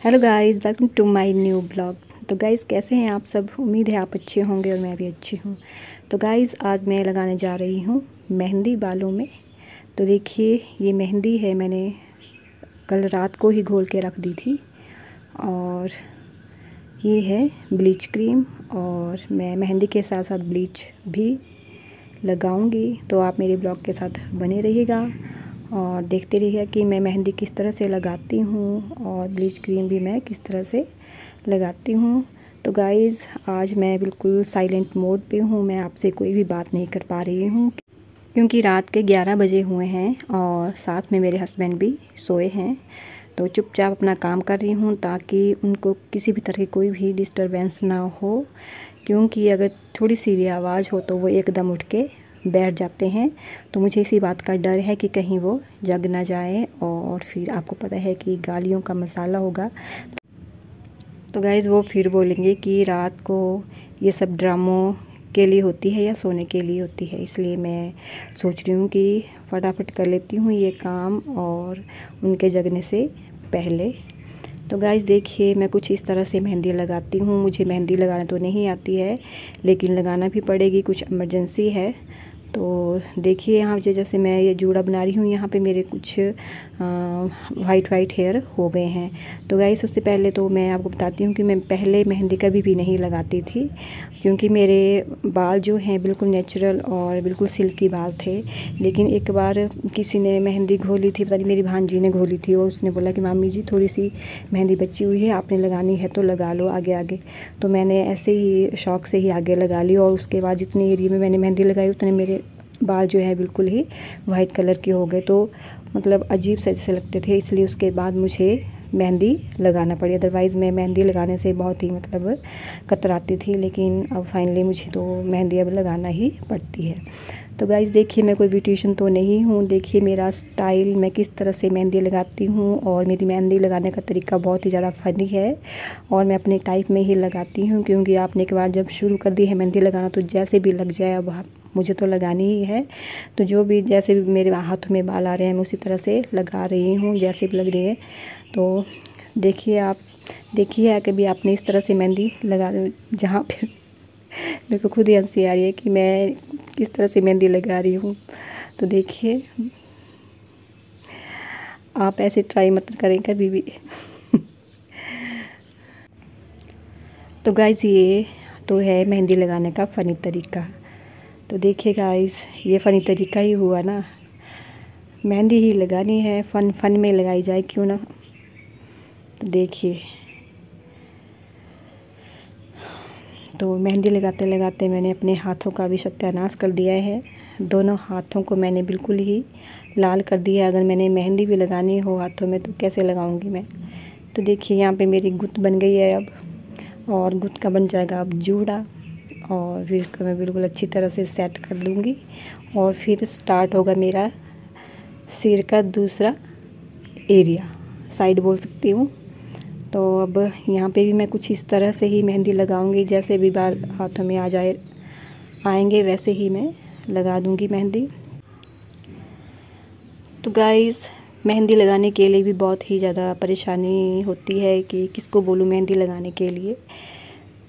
Hello guys, welcome to my new blog. तो guys, कैसे हैं आप सब? उम्मीद है आप अच्छे होंगे और मैं भी अच्छी हूँ। तो गाइस, आज मैं लगाने जा रही हूँ मेहंदी बालों में। तो देखिए, ये मेहंदी है, मैंने कल रात को ही घोल के रख दी थी। और ये है ब्लीच क्रीम, और मैं मेहंदी के साथ साथ ब्लीच भी लगाऊंगी। तो आप मेरे ब्लॉग के साथ बने रहिएगा और देखते रहिएगा कि मैं मेहंदी किस तरह से लगाती हूँ और ब्लीच क्रीम भी मैं किस तरह से लगाती हूँ। तो गाइज़, आज मैं बिल्कुल साइलेंट मोड पे हूँ, मैं आपसे कोई भी बात नहीं कर पा रही हूँ क्योंकि रात के 11 बजे हुए हैं और साथ में मेरे हस्बैंड भी सोए हैं। तो चुपचाप अपना काम कर रही हूँ ताकि उनको किसी भी तरह की कोई भी डिस्टरबेंस ना हो, क्योंकि अगर थोड़ी सी भी आवाज़ हो तो वो एकदम उठ के बैठ जाते हैं। तो मुझे इसी बात का डर है कि कहीं वो जग ना जाए और फिर आपको पता है कि गालियों का मसाला होगा। तो गाइज़, वो फिर बोलेंगे कि रात को ये सब ड्रामों के लिए होती है या सोने के लिए होती है। इसलिए मैं सोच रही हूँ कि फटाफट कर लेती हूँ ये काम और उनके जगने से पहले। तो गाइज़ देखिए, मैं कुछ इस तरह से मेहंदी लगाती हूँ। मुझे मेहंदी लगाना तो नहीं आती है, लेकिन लगाना भी पड़ेगी, कुछ इमरजेंसी है। तो देखिए, यहाँ जैसे मैं ये जूड़ा बना रही हूँ, यहाँ पे मेरे कुछ वाइट हेयर हो गए हैं। तो गाइस, उससे पहले तो मैं आपको बताती हूँ कि मैं पहले मेहंदी कभी भी नहीं लगाती थी, क्योंकि मेरे बाल जो हैं बिल्कुल नेचुरल और बिल्कुल सिल्की बाल थे। लेकिन एक बार किसी ने मेहंदी घोली थी, पता नहीं मेरी भांजी ने घोली थी, और उसने बोला कि मामी जी, थोड़ी सी मेहंदी बची हुई है, आपने लगानी है तो लगा लो आगे आगे। तो मैंने ऐसे ही शौक़ से ही आगे लगा ली, और उसके बाद जितने एरिया में मैंने मेहंदी लगाई उतने मेरे बाल जो है बिल्कुल ही वाइट कलर के हो गए। तो मतलब अजीब से जैसे लगते थे, इसलिए उसके बाद मुझे मेहंदी लगाना पड़ी। अदरवाइज़ मैं मेहंदी लगाने से बहुत ही मतलब कतराती थी, लेकिन अब फाइनली मुझे तो मेहंदी अब लगाना ही पड़ती है। तो गाइज़ देखिए, मैं कोई ब्यूटिशियन तो नहीं हूँ। देखिए मेरा स्टाइल, मैं किस तरह से मेहंदी लगाती हूँ, और मेरी मेहंदी लगाने का तरीका बहुत ही ज़्यादा फ़नी है और मैं अपने टाइप में ही लगाती हूँ, क्योंकि आपने एक बार जब शुरू कर दी है मेहंदी लगाना तो जैसे भी लग जाए, अब मुझे तो लगानी ही है। तो जो भी जैसे भी मेरे हाथों में बाल आ रहे हैं मैं उसी तरह से लगा रही हूँ, जैसे भी लग रही है। तो देखिए, आप देखिए कभी आपने इस तरह से मेहंदी लगा, जहाँ पे मेरे को खुद ही हंसी आ रही है कि मैं किस तरह से मेहंदी लगा रही हूँ। तो देखिए, आप ऐसे ट्राई मत करें कभी भी। तो गाइज़, ये तो है मेहंदी लगाने का फ़नी तरीका। तो देखिए गाइज़, ये फ़नी तरीका ही हुआ ना, मेहंदी ही लगानी है, फ़न में लगाई जाए, क्यों ना। तो देखिए, तो मेहंदी लगाते लगाते मैंने अपने हाथों का भी सत्यानाश कर दिया है। दोनों हाथों को मैंने बिल्कुल ही लाल कर दिया। अगर मैंने मेहंदी भी लगानी हो हाथों में तो कैसे लगाऊंगी मैं। तो देखिए, यहाँ पे मेरी गुत्त बन गई है अब, और गुत्त का बन जाएगा अब जूड़ा, और फिर इसको मैं बिल्कुल अच्छी तरह से सेट कर लूँगी, और फिर स्टार्ट होगा मेरा सिर का दूसरा एरिया, साइड बोल सकती हूँ। तो अब यहाँ पे भी मैं कुछ इस तरह से ही मेहंदी लगाऊंगी, जैसे भी बाल हाथों में आएंगे वैसे ही मैं लगा दूंगी मेहंदी। तो गाइज़, मेहंदी लगाने के लिए भी बहुत ही ज़्यादा परेशानी होती है कि किसको बोलूँ मेहंदी लगाने के लिए।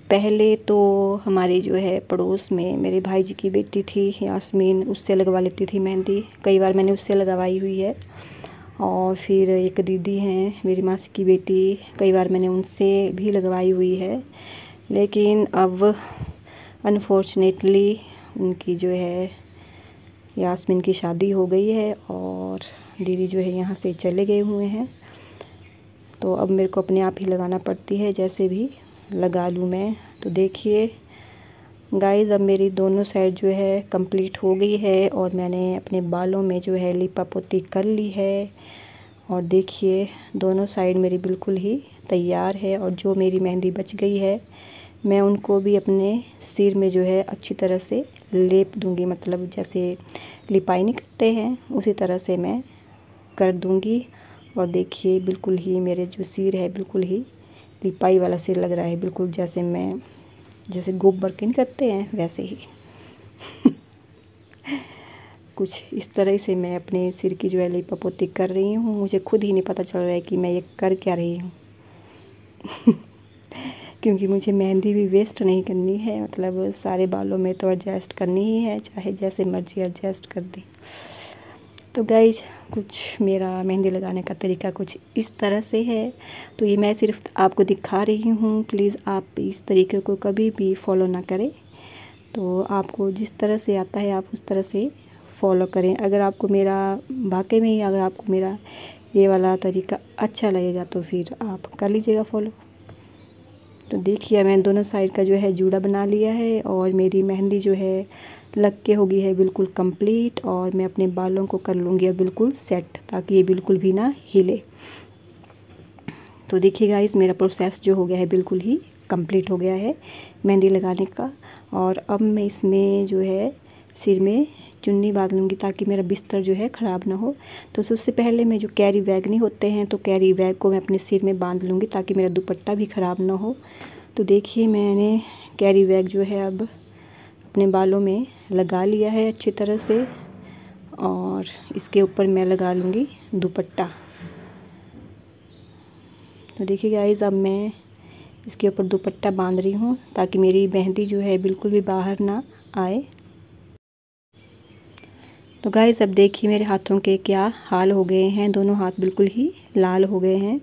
पहले तो हमारी जो है पड़ोस में मेरे भाई जी की बेटी थी यास्मीन, उससे लगवा लेती थी मेहंदी, कई बार मैंने उससे लगवाई हुई है। और फिर एक दीदी हैं मेरी मासी की बेटी, कई बार मैंने उनसे भी लगवाई हुई है। लेकिन अब अनफॉर्चुनेटली उनकी जो है यास्मीन की शादी हो गई है और दीदी जो है यहाँ से चले गए हुए हैं। तो अब मेरे को अपने आप ही लगाना पड़ती है, जैसे भी लगा लूँ मैं। तो देखिए गाइज़, अब मेरी दोनों साइड जो है कंप्लीट हो गई है और मैंने अपने बालों में जो है लिपा पोती कर ली है। और देखिए, दोनों साइड मेरी बिल्कुल ही तैयार है, और जो मेरी मेहंदी बच गई है मैं उनको भी अपने सिर में जो है अच्छी तरह से लेप दूंगी, मतलब जैसे लिपाई नहीं करते हैं उसी तरह से मैं कर दूंगी। और देखिए, बिल्कुल ही मेरे जो सिर है बिल्कुल ही लिपाई वाला सिर लग रहा है, बिल्कुल जैसे गोबर के नहीं करते हैं वैसे ही। कुछ इस तरह से मैं अपने सिर की जो है लिपा पोती कर रही हूँ। मुझे खुद ही नहीं पता चल रहा है कि मैं ये कर क्या रही हूँ। क्योंकि मुझे मेहंदी भी वेस्ट नहीं करनी है, मतलब सारे बालों में तो एडजस्ट करनी ही है, चाहे जैसे मर्जी एडजस्ट कर दें। तो गाइज कुछ मेरा मेहंदी लगाने का तरीका कुछ इस तरह से है। तो ये मैं सिर्फ आपको दिखा रही हूँ, प्लीज़ आप इस तरीके को कभी भी फॉलो ना करें। तो आपको जिस तरह से आता है आप उस तरह से फॉलो करें। अगर आपको मेरा वाकई में ही अगर आपको मेरा ये वाला तरीका अच्छा लगेगा तो फिर आप कर लीजिएगा फॉलो। तो देखिए मैंने दोनों साइड का जो है जूड़ा बना लिया है और मेरी मेहंदी जो है लग के हो गई है बिल्कुल कंप्लीट। और मैं अपने बालों को कर लूँगी अब बिल्कुल सेट, ताकि ये बिल्कुल भी ना हिले। तो देखिए गाइस मेरा प्रोसेस जो हो गया है बिल्कुल ही कंप्लीट हो गया है मेहंदी लगाने का। और अब मैं इसमें जो है सिर में चुन्नी बांध लूँगी ताकि मेरा बिस्तर जो है ख़राब ना हो। तो सबसे पहले मैं जो कैरी बैग नहीं होते हैं तो कैरी बैग को मैं अपने सिर में बांध लूँगी ताकि मेरा दुपट्टा भी ख़राब ना हो। तो देखिए मैंने कैरी बैग जो है अब अपने बालों में लगा लिया है अच्छी तरह से, और इसके ऊपर मैं लगा लूँगी दुपट्टा। तो देखिए गाइस अब मैं इसके ऊपर दुपट्टा बांध रही हूँ ताकि मेरी मेहंदी जो है बिल्कुल भी बाहर ना आए। तो गाइस अब देखिए मेरे हाथों के क्या हाल हो गए हैं, दोनों हाथ बिल्कुल ही लाल हो गए हैं।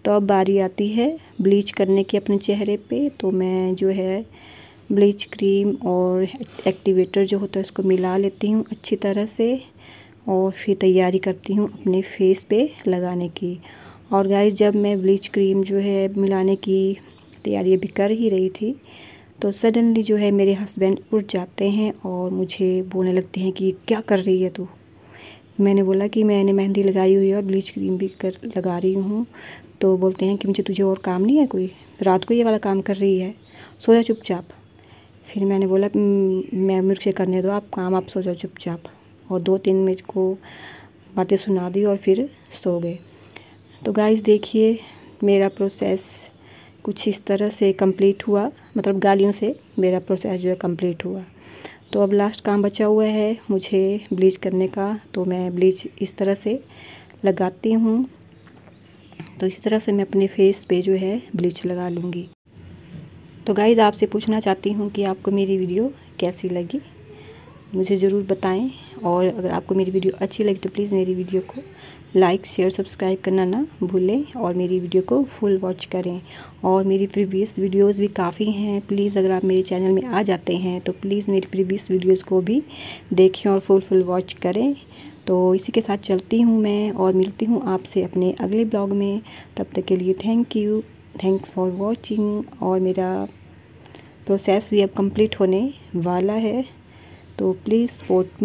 तो अब बारी आती है ब्लीच करने की अपने चेहरे पे। तो मैं जो है ब्लीच क्रीम और एक्टिवेटर जो होता है उसको मिला लेती हूँ अच्छी तरह से, और फिर तैयारी करती हूँ अपने फेस पे लगाने की। और गाइस जब मैं ब्लीच क्रीम जो है मिलाने की तैयारी अभी कर ही रही थी तो सडनली जो है मेरे हस्बैंड उठ जाते हैं और मुझे बोलने लगते हैं कि क्या कर रही है तू। मैंने बोला कि मैंने मेहंदी लगाई हुई है और ब्लीच क्रीम भी लगा रही हूँ। तो बोलते हैं कि मुझे तुझे और काम नहीं है कोई, रात को ये वाला काम कर रही है, सो जा चुपचाप। फिर मैंने बोला मैं मुझसे करने दो आप काम, आप सो जाओ चुपचाप। और 2-3 मेरे को बातें सुना दी और फिर सो गए। तो गाइस देखिए मेरा प्रोसेस कुछ इस तरह से कंप्लीट हुआ, मतलब गालियों से मेरा प्रोसेस जो है कंप्लीट हुआ। तो अब लास्ट काम बचा हुआ है मुझे ब्लीच करने का। तो मैं ब्लीच इस तरह से लगाती हूँ। तो इसी तरह से मैं अपने फेस पे जो है ब्लीच लगा लूँगी। तो गाइज़ आपसे पूछना चाहती हूँ कि आपको मेरी वीडियो कैसी लगी, मुझे ज़रूर बताएं। और अगर आपको मेरी वीडियो अच्छी लगी तो प्लीज़ मेरी वीडियो को लाइक शेयर सब्सक्राइब करना ना भूलें और मेरी वीडियो को फुल वॉच करें। और मेरी प्रीवियस वीडियोस भी काफ़ी हैं, प्लीज़ अगर आप मेरे चैनल में आ जाते हैं तो प्लीज़ मेरी प्रीवियस वीडियोस को भी देखें और फुल वॉच करें। तो इसी के साथ चलती हूँ मैं और मिलती हूँ आपसे अपने अगले ब्लॉग में। तब तक के लिए थैंक्स फॉर वॉचिंग। और मेरा प्रोसेस भी अब कंप्लीट होने वाला है, तो प्लीज़ सपोर्ट